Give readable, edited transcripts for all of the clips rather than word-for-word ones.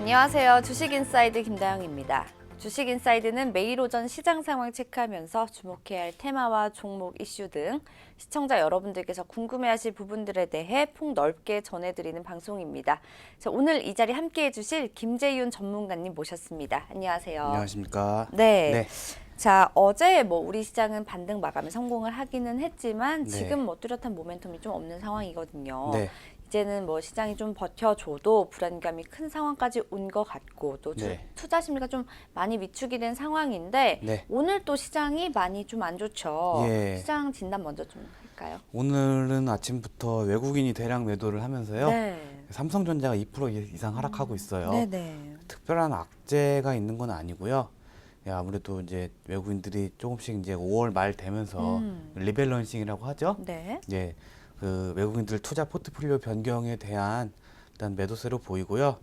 안녕하세요. 주식인사이드 김다영입니다. 주식인사이드는 매일 오전 시장 상황 체크하면서 주목해야 할 테마와 종목 이슈 등 시청자 여러분들께서 궁금해하실 부분들에 대해 폭넓게 전해드리는 방송입니다. 자, 오늘 이 자리 함께해 주실 김재윤 전문가님 모셨습니다. 안녕하세요. 안녕하십니까. 네. 자, 어제 우리 시장은 반등 마감에 성공을 하기는 했지만 네. 지금 뚜렷한 모멘텀이 좀 없는 상황이거든요. 네. 이제는 시장이 좀 버텨줘도 불안감이 큰 상황까지 온 것 같고 또 네. 투자 심리가 좀 많이 위축이 된 상황인데 네. 오늘 또 시장이 많이 좀 안 좋죠. 예. 시장 진단 먼저 좀 할까요? 오늘은 아침부터 외국인이 대량 매도를 하면서요. 네. 삼성전자가 2% 이상 하락하고 있어요. 네네. 특별한 악재가 있는 건 아니고요. 예, 아무래도 이제 외국인들이 조금씩 이제 5월 말 되면서 리밸런싱이라고 하죠. 네. 예, 그 외국인들 투자 포트폴리오 변경에 대한 일단 매도세로 보이고요.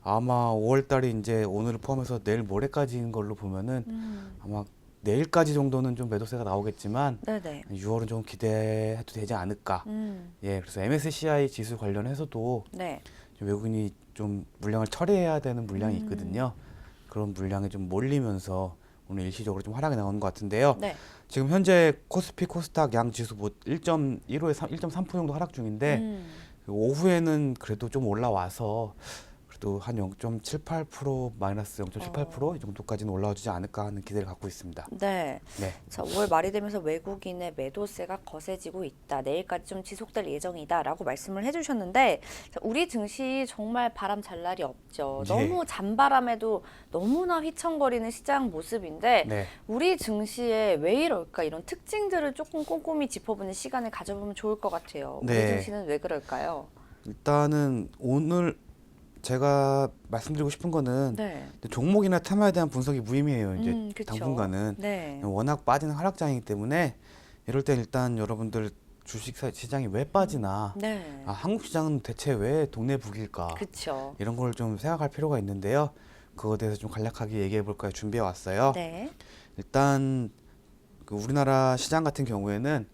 아마 5월 달이 이제 오늘을 포함해서 내일 모레까지인 걸로 보면은 아마 내일까지 정도는 좀 매도세가 나오겠지만 네네. 6월은 좀 기대해도 되지 않을까. 예, 그래서 MSCI 지수 관련해서도 네. 좀 외국인이 좀 물량을 처리해야 되는 물량이 있거든요. 그런 물량이 좀 몰리면서 오늘 일시적으로 좀 하락이 나오는 것 같은데요. 네. 지금 현재 코스피 코스닥 양 지수 1.15에서 1.3% 정도 하락 중인데 오후에는 그래도 좀 올라와서 그래도 한 0.78% 마이너스 0.78% 이 정도까지는 올라와주지 않을까 하는 기대를 갖고 있습니다. 네. 네. 자, 5월 말이 되면서 외국인의 매도세가 거세지고 있다. 내일까지 좀 지속될 예정이다라고 말씀을 해주셨는데 자, 우리 증시 정말 바람 잘 날이 없죠. 예. 너무 잔바람에도 너무나 휘청거리는 시장 모습인데 네. 우리 증시에 왜 이럴까 이런 특징들을 조금 꼼꼼히 짚어보는 시간을 가져보면 좋을 것 같아요. 우리 네. 증시는 왜 그럴까요? 일단은 오늘 제가 말씀드리고 싶은 거는 네. 종목이나 테마에 대한 분석이 무의미해요. 이제 그쵸. 당분간은 네. 워낙 빠지는 하락장이기 때문에 이럴 땐 일단 여러분들 주식 시장이 왜 빠지나, 네. 한국 시장은 대체 왜 동네 북일까, 그쵸. 이런 걸 좀 생각할 필요가 있는데요. 그거에 대해서 좀 간략하게 얘기해 볼까요? 준비해 왔어요. 네. 일단 그 우리나라 시장 같은 경우에는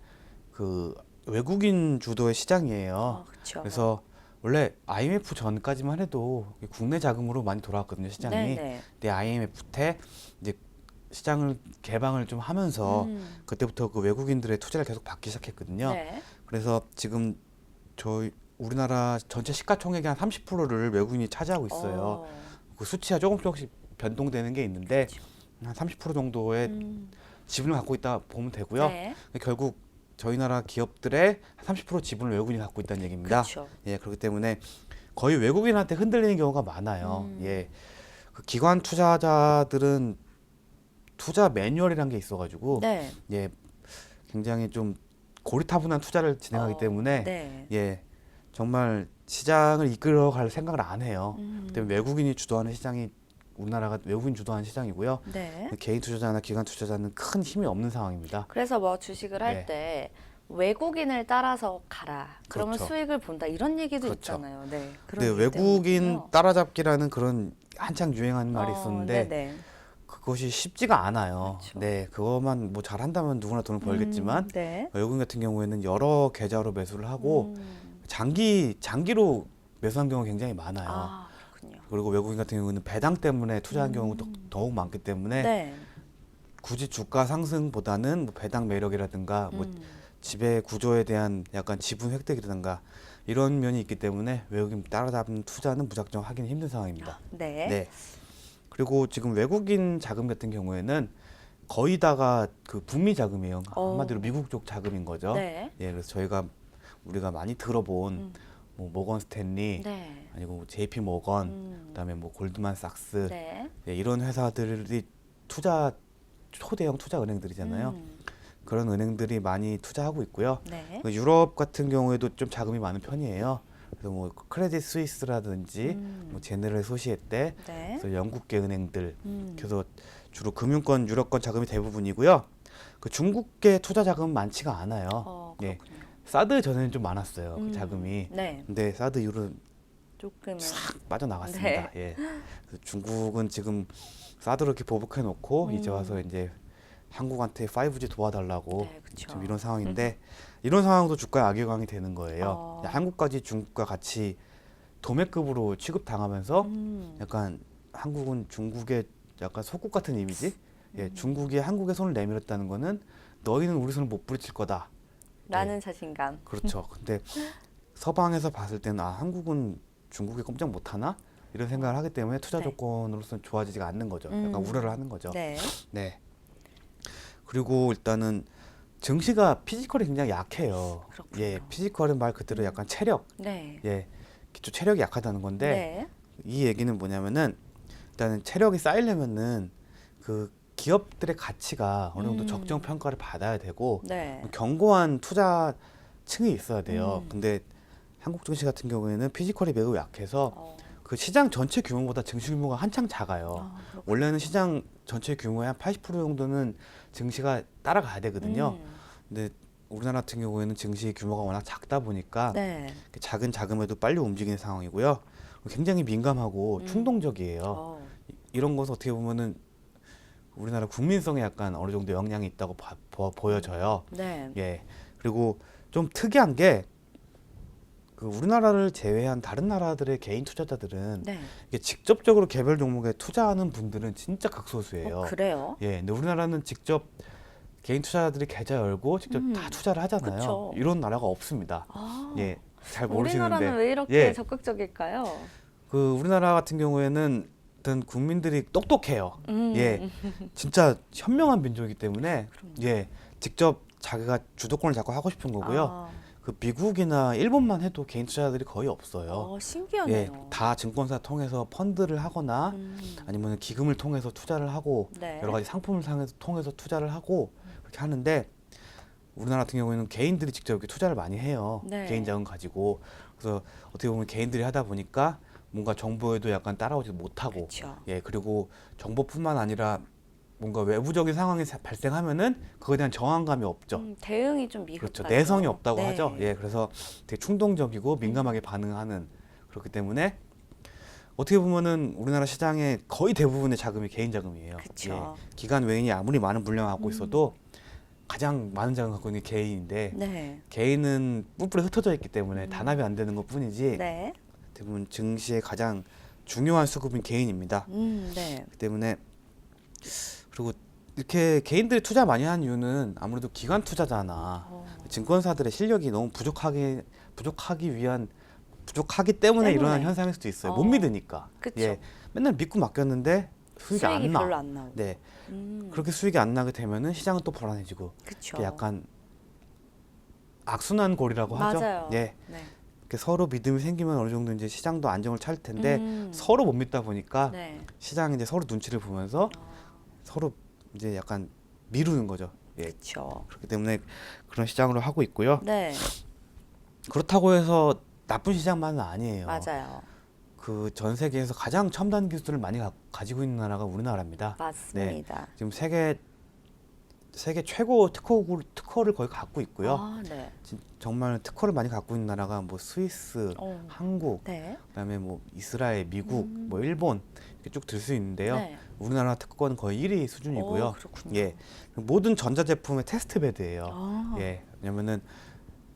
그 외국인 주도의 시장이에요. 그쵸. 그래서 원래 IMF 전까지만 해도 국내 자금으로 많이 돌아왔거든요, 시장이. 네네. 근데 IMF 때 이제 시장을 개방을 좀 하면서 그때부터 그 외국인들의 투자를 계속 받기 시작했거든요. 네. 그래서 지금 저희 우리나라 전체 시가총액의 한 30%를 외국인이 차지하고 있어요. 그 수치가 조금씩 변동되는 게 있는데 한 30% 정도의 지분을 갖고 있다 보면 되고요. 네. 결국 저희 나라 기업들의 30% 지분을 외국인이 갖고 있다는 얘기입니다. 그쵸. 예, 그렇기 때문에 거의 외국인한테 흔들리는 경우가 많아요. 예, 그 기관 투자자들은 투자 매뉴얼이라는 게 있어가지고 네. 예, 굉장히 좀 고리타분한 투자를 진행하기 때문에 네. 예, 정말 시장을 이끌어갈 생각을 안 해요. 때문에 외국인이 주도하는 시장이 우리나라가 외국인 주도하는 시장이고요. 네. 개인 투자자나 기관 투자자는 큰 힘이 없는 상황입니다. 그래서 주식을 할 네. 때 외국인을 따라서 가라. 그러면 그렇죠. 수익을 본다. 이런 얘기도 그렇죠. 있잖아요. 네. 그런 네, 이유 외국인 때문이군요. 따라잡기라는 그런 한창 유행하는 말이 있었는데 네네. 그것이 쉽지가 않아요. 그렇죠. 네, 그것만 잘한다면 누구나 돈을 벌겠지만 네. 외국인 같은 경우에는 여러 계좌로 매수를 하고 장기로 매수한 경우가 굉장히 많아요. 아, 그렇군요. 그리고 외국인 같은 경우는 배당 때문에 투자한 경우도 더욱 많기 때문에 네. 굳이 주가 상승보다는 배당 매력이라든가 지배 구조에 대한 약간 지분 획득이라든가 이런 면이 있기 때문에 외국인 따라잡는 투자는 무작정 하기는 힘든 상황입니다. 네. 네. 그리고 지금 외국인 자금 같은 경우에는 거의 다가 그 북미 자금이에요. 한마디로 미국 쪽 자금인 거죠. 네. 예, 그래서 우리가 많이 들어본 모건 스탠리, 네. 아니고 JP 모건, 그다음에 골드만삭스, 네. 예, 이런 회사들이 초대형 투자 은행들이잖아요. 그런 은행들이 많이 투자하고 있고요. 네. 유럽 같은 경우에도 좀 자금이 많은 편이에요. 그래서 크레딧 스위스라든지 제네럴 소시에테, 네. 그래서 영국계 은행들, 그래서 주로 금융권, 유럽권 자금이 대부분이고요. 그 중국계 투자 자금은 많지가 않아요. 예, 그렇군요. 사드 전에는 좀 많았어요. 그 자금이. 네. 근데 사드 이후로 조금은. 싹 빠져나갔습니다. 예. 그래서 중국은 지금 사드로 이렇게 보복해 놓고 이제 와서 이제 한국한테 5G 도와달라고 네, 그쵸. 지금 이런 상황인데 이런 상황도 주가에 악영향이 되는 거예요. 어. 한국까지 중국과 같이 도매급으로 취급당하면서 음. 약간 한국은 중국의 약간 속국 같은 이미지? 예, 중국이 한국에 손을 내밀었다는 거는 너희는 우리 손을 못 부딪힐 거다. 라는 자신감. 그렇죠. 근데 서방에서 봤을 때는 아, 한국은 중국에 꼼짝 못 하나? 이런 생각을 하기 때문에 투자 네. 조건으로서는 좋아지지가 않는 거죠. 약간 우려를 하는 거죠. 네. 네. 그리고 일단은 증시가 피지컬이 굉장히 약해요. 그렇군요. 예, 피지컬은 말 그대로 약간 체력, 네. 예, 기초 체력이 약하다는 건데 네. 이 얘기는 뭐냐면은 일단은 체력이 쌓이려면은 그 기업들의 가치가 어느 정도 적정 평가를 받아야 되고 네. 견고한 투자층이 있어야 돼요. 음. 근데 한국 증시 같은 경우에는 피지컬이 매우 약해서 어. 그 시장 전체 규모보다 증시 규모가 한창 작아요. 아, 그렇군요. 원래는 시장 전체 규모의 한 80% 정도는 증시가 따라가야 되거든요. 근데 우리나라 같은 경우에는 증시 규모가 워낙 작다 보니까 네. 작은 자금에도 빨리 움직이는 상황이고요. 굉장히 민감하고 충동적이에요. 어. 이런 것은 어떻게 보면은 우리나라 국민성에 약간 어느 정도 영향이 있다고 보여져요. 네. 예. 그리고 좀 특이한 게 그 우리나라를 제외한 다른 나라들의 개인 투자자들은 네. 이게 직접적으로 개별 종목에 투자하는 분들은 진짜 극소수예요. 그래요? 예. 근데 우리나라는 직접 개인 투자자들이 계좌 열고 직접 다 투자를 하잖아요. 그쵸. 이런 나라가 없습니다. 아. 예. 잘 우리나라는 모르시는데 왜 이렇게 예. 적극적일까요? 그 우리나라 같은 경우에는 어떤 국민들이 똑똑해요. 예. 진짜 현명한 민족이기 때문에 예. 직접 자기가 주도권을 잡고 하고 싶은 거고요. 아. 그 미국이나 일본만 해도 개인 투자자들이 거의 없어요. 신기하네요. 예, 다 증권사 통해서 펀드를 하거나 아니면 기금을 통해서 투자를 하고 네. 여러 가지 상품을 통해서 투자를 하고 그렇게 하는데 우리나라 같은 경우에는 개인들이 직접 이렇게 투자를 많이 해요. 네. 개인 자금 가지고 그래서 어떻게 보면 개인들이 하다 보니까 뭔가 정보에도 약간 따라오지 못하고 그쵸. 예 그리고 정보뿐만 아니라 뭔가 외부적인 상황이 발생하면은 그거에 대한 저항감이 없죠. 대응이 좀 미흡하죠. 그렇죠. 내성이 없다고 네. 하죠. 예, 그래서 되게 충동적이고 민감하게 반응하는 그렇기 때문에 어떻게 보면은 우리나라 시장의 거의 대부분의 자금이 개인 자금이에요. 그쵸. 예, 기관 외인이 아무리 많은 물량을 갖고 있어도 가장 많은 자금 갖고 있는 게 개인인데 네. 개인은 뿔뿔이 흩어져 있기 때문에 단합이 안 되는 것뿐이지 네. 대부분 증시의 가장 중요한 수급인 개인입니다. 네. 그렇기 때문에 그리고 이렇게 개인들이 투자 많이 하는 이유는 아무래도 기관 투자잖아. 증권사들의 실력이 너무 부족하기 때문에 일어나는 현상일 수도 있어요. 못 믿으니까. 그쵸. 예, 맨날 믿고 맡겼는데 수익이 안 나. 별로 안 나오고. 네, 그렇게 수익이 안 나게 되면은 시장은 또 불안해지고. 그쵸. 이게 약간 악순환 고리라고 하죠. 맞아요. 예, 네. 이렇게 서로 믿음이 생기면 어느 정도 이제 시장도 안정을 찾을 텐데 서로 못 믿다 보니까 네. 시장이 이제 서로 눈치를 보면서 서로 이제 약간 미루는 거죠. 예, 그쵸. 그렇기 때문에 그런 시장으로 하고 있고요. 네. 그렇다고 해서 나쁜 시장만은 아니에요. 맞아요. 그 전 세계에서 가장 첨단 기술을 많이 가지고 있는 나라가 우리나라입니다. 맞습니다. 지금 세계 최고 특허를 거의 갖고 있고요. 아, 네. 정말 특허를 많이 갖고 있는 나라가 뭐 스위스, 한국, 네. 그다음에 뭐 이스라엘, 미국, 뭐 일본 이렇게 쭉 들 수 있는데요. 네. 우리나라 특허는 거의 1위 수준이고요. 그렇군요. 예, 모든 전자제품의 테스트 베드예요. 아. 예, 왜냐면은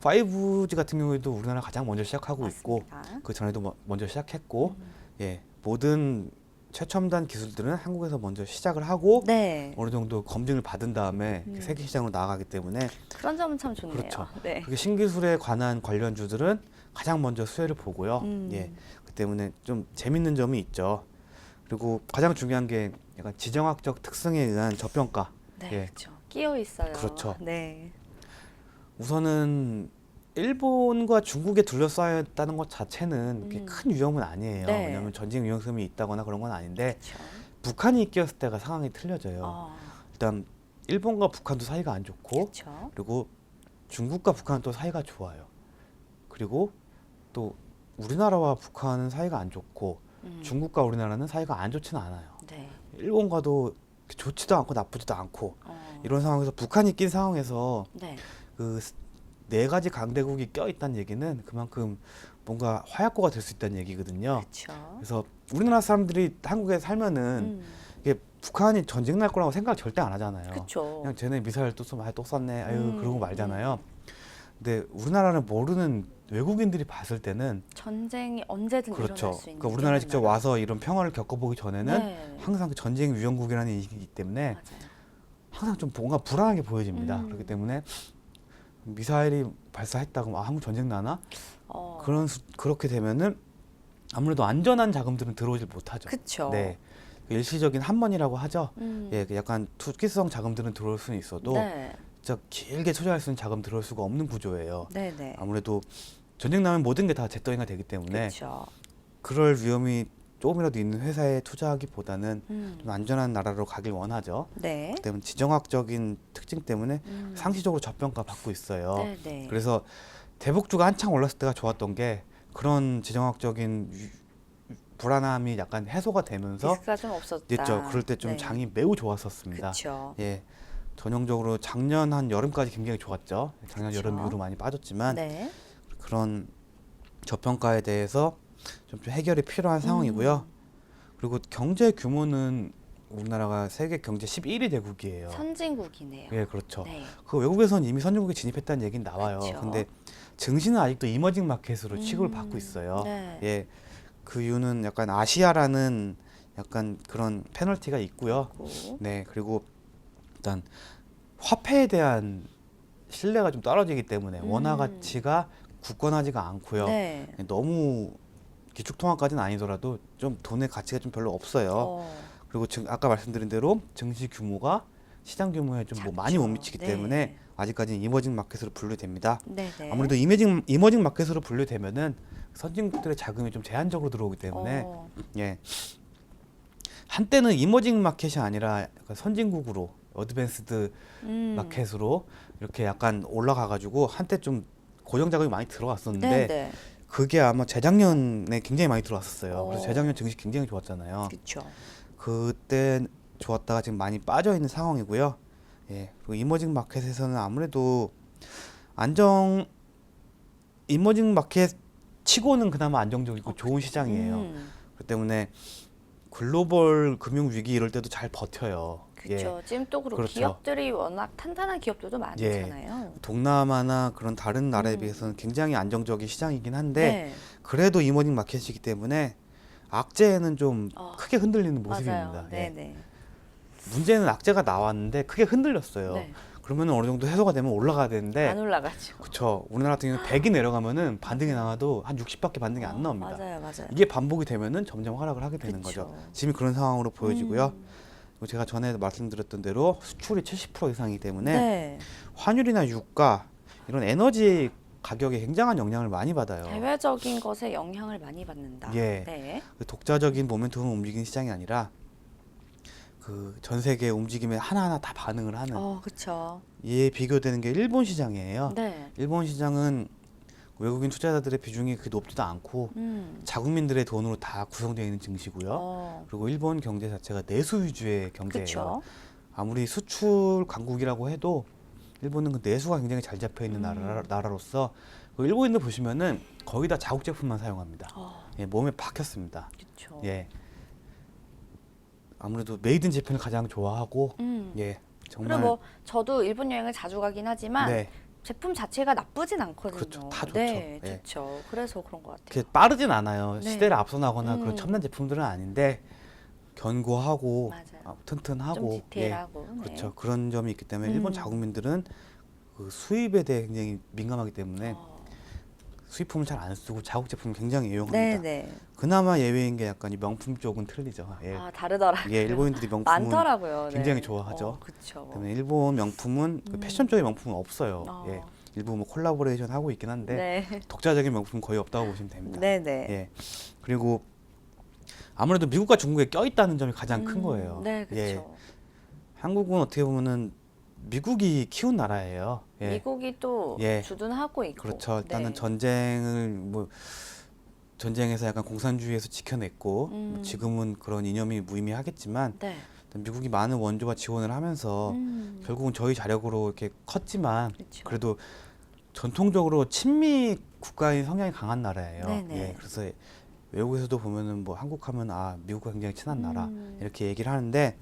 5G 같은 경우에도 우리나라 가장 먼저 시작하고 있고 맞습니다. 그 전에도 먼저 시작했고 예, 모든 최첨단 기술들은 한국에서 먼저 시작을 하고 네. 어느 정도 검증을 받은 다음에 세계 시장으로 나아가기 때문에 그런 점은 참 좋네요. 그렇죠. 네. 그게 신기술에 관한 관련주들은 가장 먼저 수혜를 보고요. 예, 그 때문에 좀 재밌는 점이 있죠. 그리고 가장 중요한 게 약간 지정학적 특성에 의한 저평가. 네. 예. 그렇죠. 끼어 있어요. 그렇죠. 네. 우선은 일본과 중국에 둘러싸여 있다는 것 자체는 그렇게 큰 위험은 아니에요. 네. 왜냐하면 전쟁 위험성이 있다거나 그런 건 아닌데 그렇죠. 북한이 끼었을 때가 상황이 틀려져요. 아, 일단 일본과 북한도 사이가 안 좋고 그렇죠. 그리고 중국과 북한은 또 사이가 좋아요. 그리고 또 우리나라와 북한은 사이가 안 좋고 중국과 우리나라는 사이가 안 좋지는 않아요. 네. 일본과도 좋지도 않고 나쁘지도 않고 이런 상황에서 북한이 낀 상황에서 네. 그 네 가지 강대국이 껴 있다는 얘기는 그만큼 뭔가 화약고가 될 수 있다는 얘기거든요. 그렇죠. 그래서 우리나라 사람들이 한국에 살면은 이게 북한이 전쟁 날 거라고 생각 절대 안 하잖아요. 그렇죠. 그냥 쟤네 미사일 또 쏘면 또 쐈네. 아유 그러고 말잖아요. 근데 우리나라를 모르는 외국인들이 봤을 때는 전쟁이 언제든 그렇죠. 일어날 수 있는 그러니까 우리나라에 직접 나라. 와서 이런 평화를 겪어보기 전에는 네. 항상 그 전쟁 위험국이라는 인식이기 때문에 맞아요. 항상 좀 뭔가 불안하게 보여집니다. 음. 그렇기 때문에 미사일이 발사했다고 아, 한국 전쟁 나나? 그렇게 되면은 아무래도 안전한 자금들은 들어오질 못하죠. 그쵸. 네. 일시적인 한번이라고 하죠. 음. 예, 그 약간 투기성 자금들은 들어올 수는 있어도 네. 진짜 길게 투자할 수 있는 자금 들어올 수가 없는 구조예요. 네네. 아무래도 전쟁 나면 모든 게 다 잿더미가 되기 때문에 그렇죠. 그럴 위험이 조금이라도 있는 회사에 투자하기보다는 음. 좀 안전한 나라로 가길 원하죠. 네. 그 때문에 지정학적인 특징 때문에 음. 상시적으로 저평가 받고 있어요. 네네. 그래서 대북주가 한창 올랐을 때가 좋았던 게 그런 지정학적인 불안함이 약간 해소가 되면서 리스크가 좀 없었다. 됐죠. 그럴 때 좀 네. 장이 매우 좋았었습니다. 그렇죠. 예, 전형적으로 작년 한 여름까지 굉장히 좋았죠. 작년 그쵸. 여름 이후로 많이 빠졌지만 네. 그런 저평가에 대해서 좀 해결이 필요한 상황이고요. 그리고 경제 규모는 우리나라가 세계 경제 11위 대국이에요. 선진국이네요. 예, 그렇죠. 네. 그 외국에서는 이미 선진국에 진입했다는 얘기는 나와요. 그쵸. 근데 증시는 아직도 이머징 마켓으로 취급을 음. 받고 있어요. 네. 예, 그 이유는 약간 아시아라는 약간 그런 페널티가 있고요. 그리고 네, 그리고 일단 화폐에 대한 신뢰가 좀 떨어지기 때문에 원화 가치가 굳건하지가 않고요. 네. 너무 기축통화까지는 아니더라도 좀 돈의 가치가 좀 별로 없어요. 그리고 아까 말씀드린 대로 증시 규모가 시장 규모에 좀 뭐 많이 못 미치기 네. 때문에 아직까지는 이머징 마켓으로 분류됩니다. 네네. 아무래도 이머징 마켓으로 분류되면은 선진국들의 자금이 좀 제한적으로 들어오기 때문에 예, 한때는 이머징 마켓이 아니라 약간 선진국으로 어드밴스드 마켓으로 이렇게 약간 올라가가지고 한때 좀 고정 자금이 많이 들어왔었는데 네네. 그게 아마 재작년에 굉장히 많이 들어왔었어요. 그래서 어. 재작년 증시 굉장히 좋았잖아요. 그렇죠. 그때 좋았다가 지금 많이 빠져 있는 상황이고요. 예, 그리고 이머징 마켓에서는 아무래도 이머징 마켓 치고는 그나마 안정적이고 좋은 시장이에요. 그렇기 때문에 글로벌 금융 위기 이럴 때도 잘 버텨요. 그렇죠. 지금 또 그리고 그렇죠. 기업들이 워낙 탄탄한 기업들도 많잖아요. 동남아나 그런 다른 나라에 비해서는 굉장히 안정적인 시장이긴 한데 네. 그래도 이머징 마켓이기 때문에 악재에는 좀 크게 흔들리는 모습입니다. 맞아요. 예. 네네. 문제는 악재가 나왔는데 크게 흔들렸어요. 네. 그러면 어느 정도 해소가 되면 올라가야 되는데 안 올라가죠. 그쵸. 우리나라 같은 경우는 100이 내려가면은 반등이 나와도 한 60밖에 반등이 안 나옵니다. 맞아요, 맞아요. 이게 반복이 되면은 점점 하락을 하게 되는 그쵸. 거죠. 지금 그런 상황으로 보여지고요. 그리고 제가 전에 말씀드렸던 대로 수출이 70% 이상이기 때문에 네. 환율이나 유가 이런 에너지 가격에 굉장한 영향을 많이 받아요. 대외적인 것에 영향을 많이 받는다. 예. 네. 그 독자적인 모멘텀을 움직이는 시장이 아니라 그 전 세계 움직임에 하나하나 다 반응을 하는 그렇죠. 이에 비교되는 게 일본 시장이에요. 네. 일본 시장은 외국인 투자자들의 비중이 그렇게 높지도 않고 자국민들의 돈으로 다 구성되어 있는 증시고요. 그리고 일본 경제 자체가 내수 위주의 경제예요. 그렇죠. 아무리 수출 강국이라고 해도 일본은 그 내수가 굉장히 잘 잡혀 있는 나라로서 그 일본인들 보시면은 거의 다 자국 제품만 사용합니다. 예, 몸에 박혔습니다. 그렇죠. 예. 아무래도 메이드 재팬을 가장 좋아하고 예, 정말 그리고 뭐 저도 일본 여행을 자주 가긴 하지만 네, 제품 자체가 나쁘진 않거든요. 그렇죠. 다 좋죠. 네, 예. 좋죠. 그래서 그런 것 같아요. 이렇게 빠르진 않아요. 네. 시대를 앞서나거나 그런 첨단 제품들은 아닌데 견고하고 맞아요. 튼튼하고 좀 디테일하고. 예, 네. 그렇죠. 그런 점이 있기 때문에 일본 자국민들은 그 수입에 대해 굉장히 민감하기 때문에 수입품을 잘 안 쓰고 자국 제품을 굉장히 애용합니다. 네네. 그나마 예외인 게 약간 이 명품 쪽은 틀리죠. 예. 다르더라고요. 예, 일본인들이 명품은 많더라고요. 네. 굉장히 좋아하죠. 그렇죠. 때문에 일본 명품은 그 패션 쪽의 명품은 없어요. 예. 일부 뭐 콜라보레이션 하고 있긴 한데 네. 독자적인 명품은 거의 없다고 보시면 됩니다. 네네. 예. 그리고 아무래도 미국과 중국에 껴있다는 점이 가장 큰 거예요. 네, 예. 그렇죠. 한국은 어떻게 보면은 미국이 키운 나라예요. 예. 미국이 또 예. 주둔하고 있고. 그렇죠. 일단은 네. 전쟁을 뭐 전쟁에서 약간 공산주의에서 지켜냈고 뭐 지금은 그런 이념이 무의미하겠지만 네. 일단 미국이 많은 원조와 지원을 하면서 결국은 저희 자력으로 이렇게 컸지만 그렇죠. 그래도 전통적으로 친미 국가인 성향이 강한 나라예요. 네네. 예. 그래서 외국에서도 보면은 뭐 한국 하면 미국과 굉장히 친한 나라 이렇게 얘기를 하는데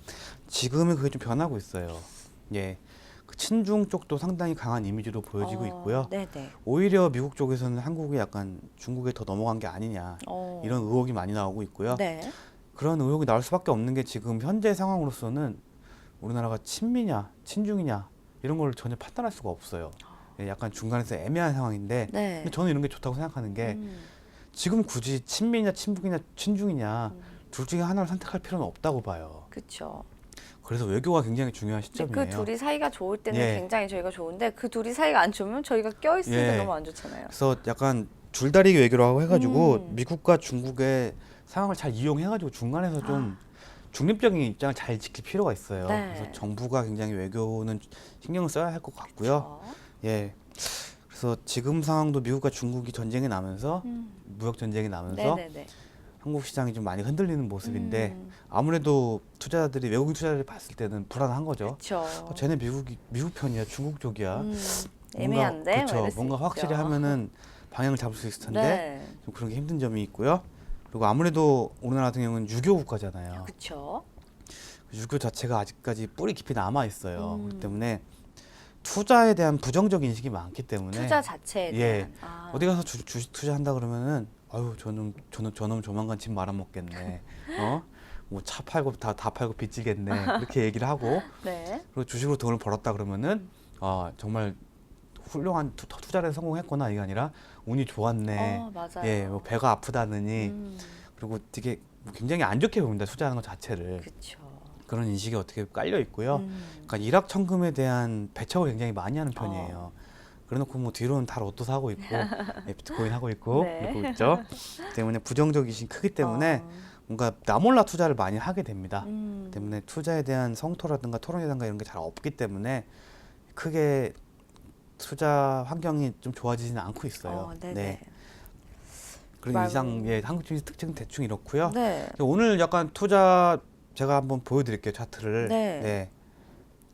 지금은 그게 좀 변하고 있어요. 예. 그 친중 쪽도 상당히 강한 이미지로 보여지고 있고요. 네네. 오히려 미국 쪽에서는 한국이 약간 중국에 더 넘어간 게 아니냐 이런 의혹이 많이 나오고 있고요. 네. 그런 의혹이 나올 수밖에 없는 게 지금 현재 상황으로서는 우리나라가 친미냐 친중이냐 이런 걸 전혀 판단할 수가 없어요. 예, 약간 중간에서 애매한 상황인데 네. 근데 저는 이런 게 좋다고 생각하는 게 지금 굳이 친미냐 친북이냐 친중이냐 둘 중에 하나를 선택할 필요는 없다고 봐요. 그렇죠. 그래서 외교가 굉장히 중요한 근데 시점이에요. 그 둘이 사이가 좋을 때는 예. 굉장히 저희가 좋은데 그 둘이 사이가 안 좋으면 저희가 껴있으니까 예. 너무 안 좋잖아요. 그래서 약간 줄다리기 외교라고 해가지고 음. 미국과 중국의 상황을 잘 이용해가지고 중간에서 좀 중립적인 입장을 잘 지킬 필요가 있어요. 네. 그래서 정부가 굉장히 외교는 신경을 써야 할 것 같고요. 그렇죠. 예. 그래서 지금 상황도 미국과 중국이 전쟁이 나면서 무역 전쟁이 나면서 네네네. 한국 시장이 좀 많이 흔들리는 모습인데 음. 아무래도 투자자들이 외국인 투자자들이 봤을 때는 불안한 거죠. 그렇죠. 쟤네 미국 편이야, 중국 쪽이야. 애매한데 그렇죠. 뭐 이럴 수 뭔가 확실히 있죠. 하면은 방향을 잡을 수 있을 텐데 네. 좀 그런 게 힘든 점이 있고요. 그리고 아무래도 우리나라 같은 경우는 유교 국가잖아요. 그렇죠. 유교 자체가 아직까지 뿌리 깊이 남아 있어요. 그렇기 때문에 투자에 대한 부정적 인식이 많기 때문에 투자 자체에 예. 대한. 아. 어디 가서 주식 투자한다 그러면은 아유 저놈 조만간 집 말아먹겠네. 뭐 차 팔고 다 팔고 빚지겠네. 이렇게 얘기를 하고 네. 그리고 주식으로 돈을 벌었다 그러면은 정말 훌륭한 투자를 성공했구나 이게 아니라 운이 좋았네. 맞아요. 예, 뭐 배가 아프다느니 그리고 되게 굉장히 안 좋게 봅니다 투자하는 것 자체를. 그렇죠. 그런 인식이 어떻게 깔려 있고요. 그러니까 일확천금에 대한 배척을 굉장히 많이 하는 편이에요. 그래놓고 뭐 뒤로는 다 로또 사고 있고 예, 비트코인 하고 있고 네. 그러고 있죠. 때문에 부정적 인식이 크기 때문에 뭔가 나 몰라 투자를 많이 하게 됩니다. 때문에 투자에 대한 성토라든가 토론이라든가 이런 게 잘 없기 때문에 크게 투자 환경이 좀 좋아지지는 않고 있어요. 네네. 네. 그런 이상 예, 한국 증시 특징 대충 이렇고요. 네. 오늘 약간 투자 제가 한번 보여드릴게요 차트를. 네. 네.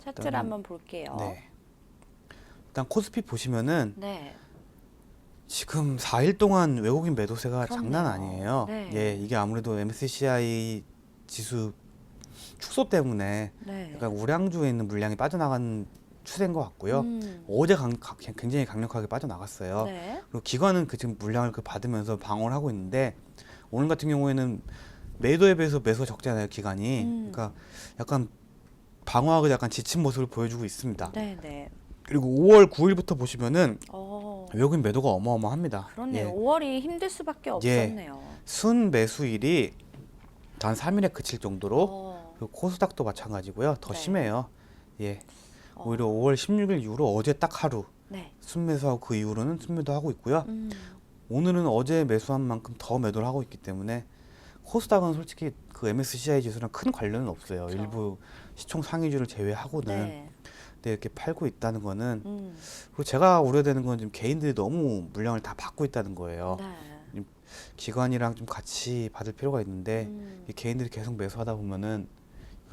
차트를 일단은- 한번 볼게요. 네. 일단 코스피 보시면은 네. 지금 4일 동안 외국인 매도세가 그렇네요. 장난 아니에요. 네. 예, 이게 아무래도 MSCI 지수 축소 때문에 네. 약간 우량주에 있는 물량이 빠져나간 추세인 것 같고요. 어제 굉장히 강력하게 빠져나갔어요. 네. 그리고 기관은 그 지금 물량을 받으면서 방어를 하고 있는데 오늘 같은 경우에는 매도에 비해서 매수가 적잖아요, 기관이. 그러니까 약간 방어하고 약간 지친 모습을 보여주고 있습니다. 네네. 그리고 5월 9일부터 보시면은 어. 외국인 매도가 어마어마합니다. 그렇네요. 예. 5월이 힘들 수밖에 없었네요. 순 매수일이 단 3일에 그칠 정도로 어. 그리고 코스닥도 마찬가지고요. 더 네. 심해요. 예. 오히려 5월 16일 이후로 어제 딱 하루 네. 순매수하고 그 이후로는 순매도하고 있고요. 오늘은 어제 매수한 만큼 더 매도를 하고 있기 때문에 코스닥은 솔직히 그 MSCI 지수랑 큰 관련은 없어요. 그렇죠. 일부 시총 상위주를 제외하고는. 네. 근데 이렇게 팔고 있다는 거는 음. 그리고 제가 우려되는 건 지금 개인들이 너무 물량을 다 받고 있다는 거예요. 네. 기관이랑 좀 같이 받을 필요가 있는데 이 개인들이 계속 매수하다 보면은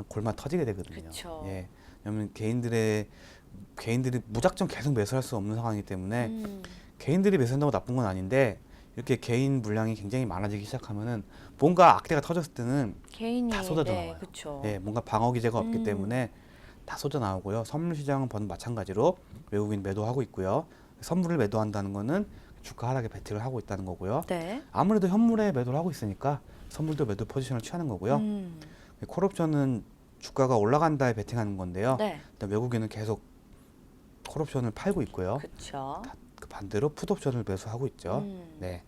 골마 터지게 되거든요. 그쵸. 예. 왜냐면 개인들이 무작정 계속 매수할 수 없는 상황이기 때문에 개인들이 매수한다고 나쁜 건 아닌데 이렇게 개인 물량이 굉장히 많아지기 시작하면은 뭔가 악재가 터졌을 때는 개인이 다 쏟아져 네, 나와요. 그렇죠. 예, 뭔가 방어 기제가 없기 때문에 다 쏟아 나오고요. 선물 시장은 마찬가지로 외국인 매도하고 있고요. 선물을 매도한다는 거는 주가 하락에 베팅을 하고 있다는 거고요. 네. 아무래도 현물에 매도를 하고 있으니까 선물도 매도 포지션을 취하는 거고요. 콜옵션은 주가가 올라간다에 베팅하는 건데요. 네. 일단 외국인은 계속 콜옵션을 팔고 있고요. 그렇죠. 그 반대로 풋옵션을 매수하고 있죠. 네.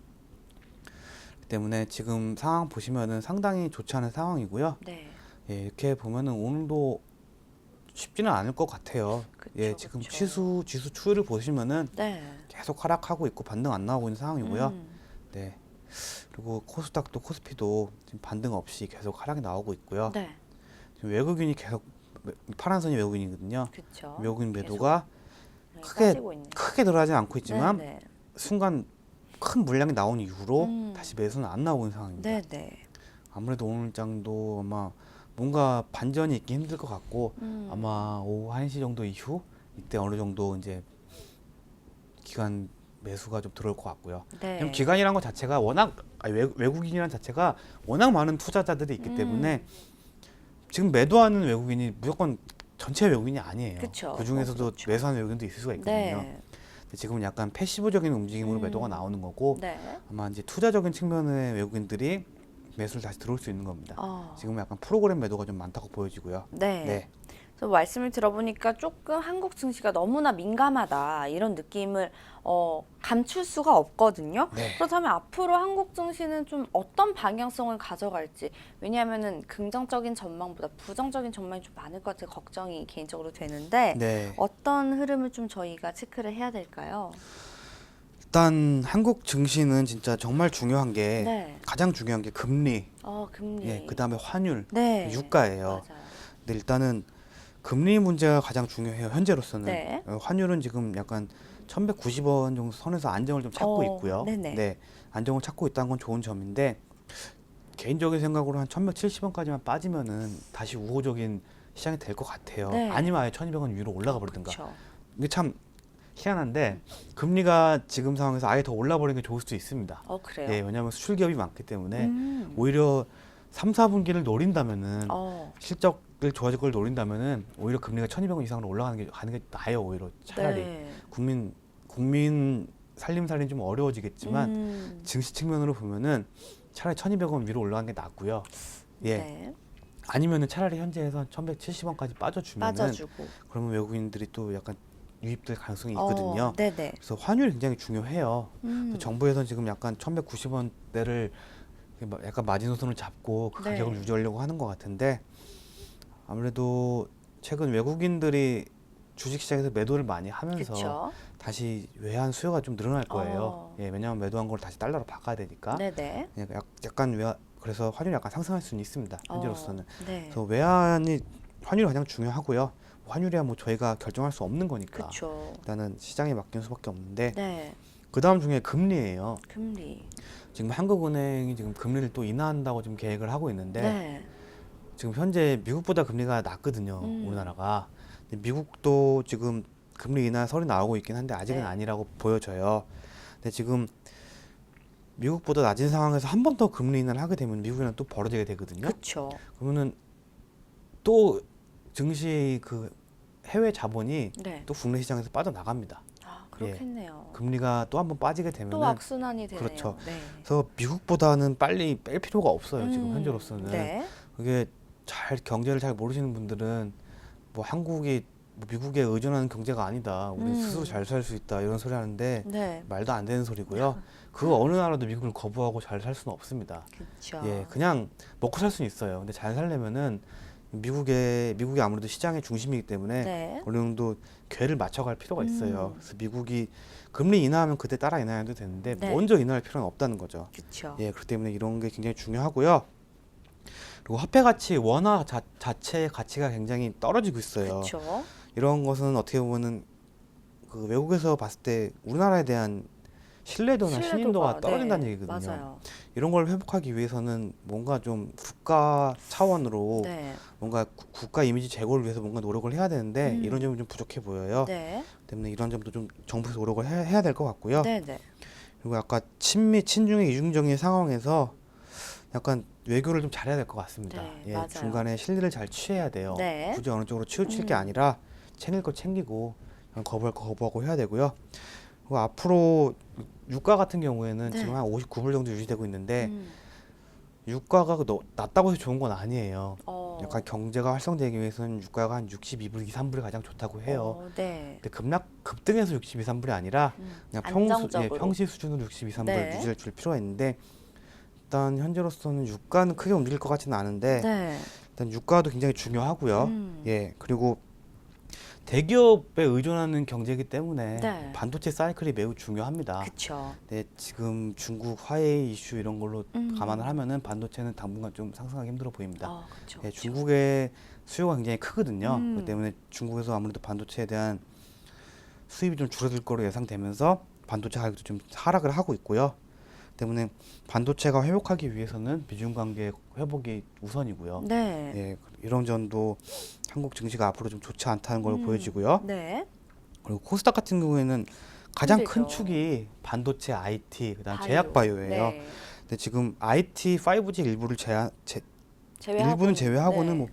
그렇기 때문에 지금 상황 보시면은 상당히 좋지 않은 상황이고요. 네. 예, 이렇게 보면은 오늘도 쉽지는 않을 것 같아요. 그쵸, 예, 지금 그쵸. 지수 추이를 보시면은 네. 계속 하락하고 있고 반등 안 나오고 있는 상황이고요. 네. 그리고 코스닥도 코스피도 지금 반등 없이 계속 하락이 나오고 있고요. 네. 지금 외국인이 계속 파란 선이 외국인이거든요. 그렇죠. 외국인 매도가 계속 크게 빠지고 있네요. 크게 늘어나지 않고 있지만 네. 순간 큰 물량이 나온 이후로 음. 다시 매수는 안 나오고 있는 상황입니다. 네, 네. 아무래도 오늘 장도 아마 뭔가 반전이 있기 힘들 것 같고 아마 오후 1시 정도 이후 이때 어느 정도 이제 기관 매수가 좀 들어올 것 같고요. 네. 그럼 기관이란 것 자체가 워낙 외국인이란 자체가 워낙 많은 투자자들이 있기 때문에 지금 매도하는 외국인이 무조건 전체 외국인이 아니에요. 그쵸. 그 중에서도 그렇죠. 매수하는 외국인도 있을 수가 있거든요. 네. 근데 지금은 약간 패시브적인 움직임으로 매도가 나오는 거고 네. 아마 이제 투자적인 측면의 외국인들이 매수를 다시 들어올 수 있는 겁니다. 지금은 약간 프로그램 매도가 좀 많다고 보여지고요. 네. 네. 그래서 말씀을 들어보니까 조금 한국 증시가 너무나 민감하다 이런 느낌을 감출 수가 없거든요. 네. 그렇다면 앞으로 한국 증시는 좀 어떤 방향성을 가져갈지, 왜냐하면은 긍정적인 전망보다 부정적인 전망이 좀 많을 것 같아 걱정이 개인적으로 되는데 네. 어떤 흐름을 좀 저희가 체크를 해야 될까요? 일단 한국 증시는 진짜 정말 중요한 게 네. 가장 중요한 게 금리, 금리. 예, 그다음에 환율, 네. 유가예요. 맞아요. 근데 일단은 금리 문제가 가장 중요해요. 현재로서는. 네. 환율은 지금 약간 1,190원 정도 선에서 안정을 좀 찾고 있고요. 네네. 네. 안정을 찾고 있다는 건 좋은 점인데 개인적인 생각으로 한 1,170원까지만 빠지면은 다시 우호적인 시장이 될 것 같아요. 네. 아니면 아예 1,200원 위로 올라가 버리든가. 그렇죠. 이게 참 희한한데 금리가 지금 상황에서 아예 더 올라버리는 게 좋을 수도 있습니다. 그래요? 예, 왜냐하면 수출 기업이 많기 때문에 음. 오히려 3, 4분기를 노린다면은 실적을 좋아질 걸 노린다면은 오히려 금리가 1,200원 이상으로 올라가는 게 가는 게 나아요. 오히려 차라리 네. 국민 살림살이는 좀 어려워지겠지만 증시 측면으로 보면은 차라리 1,200원 위로 올라가는 게 낫고요. 예. 네. 아니면은 차라리 현재에서 1,170원까지 빠져주면은 빠져주고. 그러면 외국인들이 또 약간 유입될 가능성이 있거든요. 네네. 그래서 환율이 굉장히 중요해요. 음. 정부에서는 지금 약간 1,190원대를 약간 마지노선을 잡고 그 네. 가격을 유지하려고 하는 것 같은데 아무래도 최근 외국인들이 주식시장에서 매도를 많이 하면서 그쵸. 다시 외환 수요가 좀 늘어날 거예요. 예, 왜냐하면 매도한 걸 다시 달러로 바꿔야 되니까. 네네. 약간 그래서 환율이 약간 상승할 수는 있습니다. 현재로서는. 네. 그래서 환율이 가장 중요하고요. 환율이야 뭐 저희가 결정할 수 없는 거니까. 그쵸. 일단은 시장에 맡길 수밖에 없는데 네. 그 다음 중에 금리예요. 금리. 지금 한국은행이 지금 금리를 또 인하한다고 지금 계획을 하고 있는데 네. 지금 현재 미국보다 금리가 낮거든요. 우리나라가. 근데 미국도 지금 금리 인하 설이 나오고 있긴 한데 아직은 네. 아니라고 보여져요. 근데 지금 미국보다 낮은 상황에서 한 번 더 금리 인하를 하게 되면 미국에는 또 벌어지게 되거든요. 그쵸. 그러면은 또 증시 그 해외 자본이 네. 또 국내 시장에서 빠져나갑니다. 그렇겠네요. 금리가 또 한 번 빠지게 또 되면은 악순환이 되네요. 그렇죠. 네. 그래서 미국보다는 빨리 뺄 필요가 없어요. 지금 현재로서는. 네. 그게 경제를 잘 모르시는 분들은 뭐 한국이 뭐 미국에 의존하는 경제가 아니다. 우리 스스로 잘 살 수 있다. 이런 소리 하는데 네. 말도 안 되는 소리고요. 그 어느 나라도 미국을 거부하고 잘 살 수는 없습니다. 그쵸. 예, 그냥 먹고 살 수는 있어요. 근데 잘 살려면은 미국이 아무래도 시장의 중심이기 때문에 네. 어느 정도 궤를 맞춰갈 필요가 있어요. 그래서 미국이 금리 인하하면 그때 따라 인하해도 되는데 네. 먼저 인하할 필요는 없다는 거죠. 그쵸. 예, 그렇기 때문에 이런 게 굉장히 중요하고요. 그리고 화폐 가치, 원화 자체의 가치가 굉장히 떨어지고 있어요. 그쵸. 이런 것은 어떻게 보면은 그 외국에서 봤을 때 우리나라에 대한 신뢰도나 신인도가 떨어진다는 네. 얘기거든요. 맞아요. 이런 걸 회복하기 위해서는 뭔가 좀 국가 차원으로 네. 뭔가 국가 이미지 제고를 위해서 뭔가 노력을 해야 되는데 이런 점이 좀 부족해 보여요. 네. 때문에 이런 점도 좀 정부에서 노력을 해야 될 것 같고요. 네네. 그리고 아까 친미 친중의 이중적인 상황에서 약간 외교를 좀 잘해야 될 것 같습니다. 네, 예, 맞아요. 중간에 실리를 잘 취해야 돼요. 네. 굳이 어느 쪽으로 치우칠 게 아니라 챙길 거 챙기고 그냥 거부할 거 거부하고 해야 되고요. 그리고 앞으로 유가 같은 경우에는 네. 지금 한 59불 정도 유지되고 있는데 유가가 낮다고 해서 좋은 건 아니에요. 약간 경제가 활성되기 위해서는 유가가 한 62불, 2, 3불이 가장 좋다고 해요. 네. 근데 급등해서 62, 3불이 아니라 그냥 안정적으로. 평시 수준으로 62, 3불 네. 유지해 줄 필요가 있는데 일단 현재로서는 유가는 크게 움직일 것 같지는 않은데 네. 일단 유가도 굉장히 중요하고요. 예, 그리고 대기업에 의존하는 경제이기 때문에 네. 반도체 사이클이 매우 중요합니다. 그쵸. 네, 지금 중국 화웨이 이슈 이런 걸로 감안을 하면은 반도체는 당분간 좀 상승하기 힘들어 보입니다. 그쵸. 예, 그쵸. 중국의 수요가 굉장히 크거든요. 그렇기 때문에 중국에서 아무래도 반도체에 대한 수입이 좀 줄어들 거로 예상되면서 반도체 가격도 좀 하락을 하고 있고요. 때문에 반도체가 회복하기 위해서는 비중 관계 회복이 우선이고요. 네. 예, 이런 점도 한국 증시가 앞으로 좀 좋지 않다는 걸로 보여지고요. 네. 그리고 코스닥 같은 경우에는 가장 큰 힘들죠. 축이 반도체, IT, 그다음 바이오. 제약 바이오예요. 네. 근데 지금 IT, 5G 일부를 제외하고. 일부는 제외하고는 네. 뭐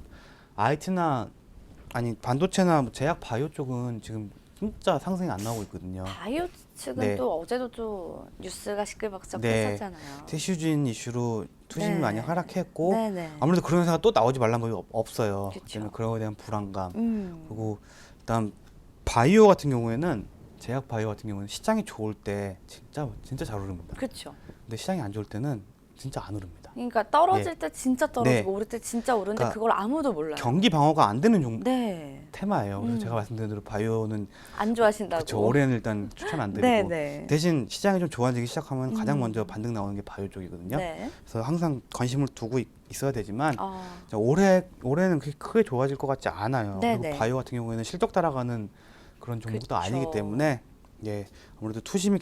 IT나 아니 반도체나 뭐 제약 바이오 쪽은 지금 진짜 상승이 안 나오고 있거든요. 바이오 측은 네. 또 어제도 또 뉴스가 네. 시끌벅적했었잖아요. 태슈진 이슈로 투심이 네. 많이 하락했고 네네. 아무래도 그런 회사가 또 나오지 말란 법이 없어요. 그쵸. 때문에 그런 거에 대한 불안감. 음. 그리고 일단 바이오 같은 경우에는 제약 바이오 같은 경우는 시장이 좋을 때 진짜 잘 오릅니다. 그렇죠. 근데 시장이 안 좋을 때는 진짜 안 오릅니다. 그러니까 떨어질 때 진짜 떨어지고 네. 오를 때 진짜 오르는데 그러니까 그걸 아무도 몰라요. 경기 방어가 안 되는 네. 테마예요. 그래서 음. 제가 말씀드린 대로 바이오는 안 좋아하신다고. 그쵸, 올해는 일단 추천 안 드리고 네네. 대신 시장이 좀 좋아지기 시작하면 가장 음. 먼저 반등 나오는 게 바이오 쪽이거든요. 네. 그래서 항상 관심을 두고 있어야 되지만 어. 올해는 그렇게 크게 좋아질 것 같지 않아요. 네네. 그리고 바이오 같은 경우에는 실적 따라가는 그런 종목도 그쵸. 아니기 때문에 예, 아무래도 투심이